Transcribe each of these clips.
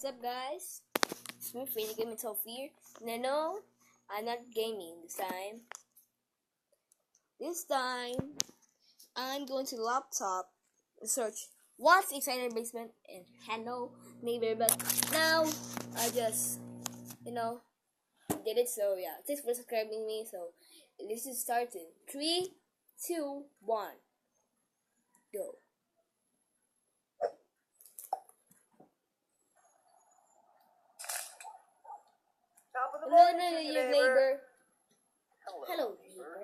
What's up, guys? It's me, Free Gaming Sophia. No, I'm not gaming this time. This time, I'm going to the laptop and search what's inside the basement and hello neighbor. But now I just, did it. So yeah, thanks for subscribing me. So this is starting. 3, 2, 1, go. Hello, neighbor. Hello, neighbor.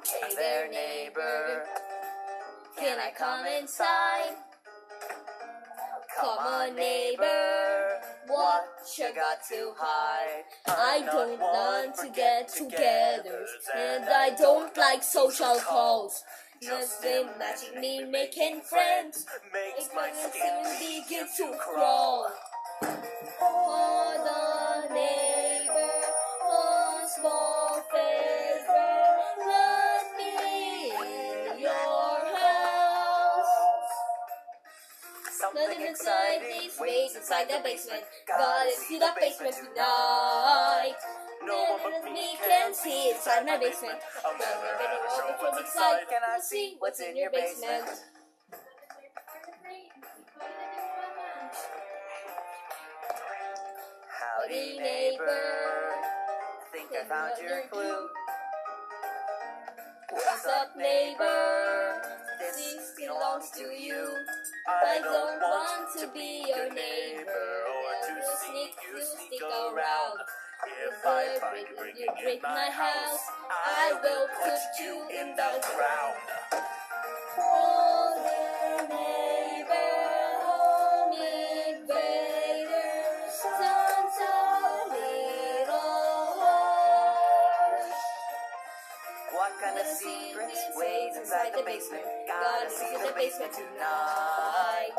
Hey there, neighbor. Can I come inside? Come on, neighbor. What you got to hide? I don't want to get together, and I don't like social calls. Nothing magically making friends makes my skin begin to crawl. Hold on, neighbor, one small favor, let me in your house. Something exciting waits inside the basement. Gotta see the basement tonight. No one but me can see inside my basement. I'll never show what's inside. Can I see what's in your basement? Howdy, neighbor. Think I found your clue. What's up, neighbor? This belongs to you. I don't want to be your neighbor or to sneak around. If I find you break my house, I will put you in the ground. Hold there, neighbor, hold me, invader, sounds a little harsh. What kind of secrets ways inside the basement? Gotta see the basement tonight.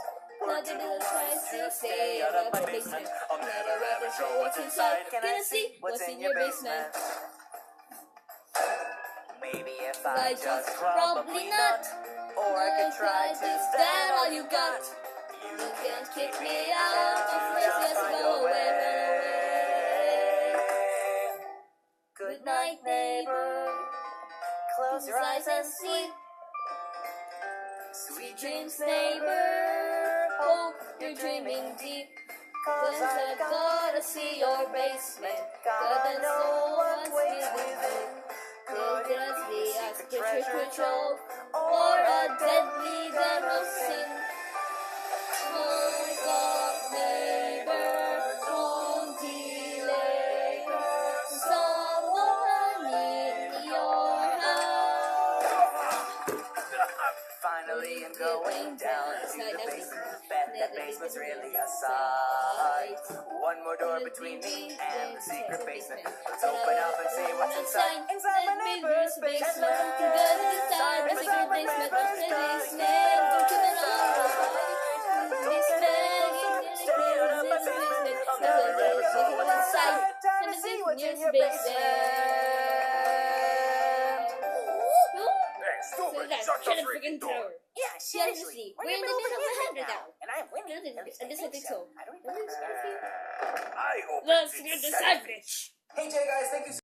Nothing else tries to stay out of my basement. I'll never ever show what's inside. Can I see what's in your basement? Maybe if I just Probably not. or I could try to stand all you got. You You can't kick me out. Just go away. Good night, neighbor. Close your eyes and sleep. Sweet dreams, neighbor. Hope you're dreaming deep. 'Cause I gotta see your basement. Gotta know what's within. Could it be a secret trove or a deadly den of sin? Oh God, neighbor, don't delay. Someone in your house. Finally, I'm going down to the basement. Bet that basement's really a sight. One more door between me and the secret basement. Let's open up and see what's inside. Inside my neighbor's basement. Inside the secret basement. Time to see what's in your basement. Shut the freaking door. Yeah, seriously. We're in the middle of the hundred now. And I'm winning. I just think so. I don't even know. Let's get the sandwich. Hey, Jay, guys, thank you so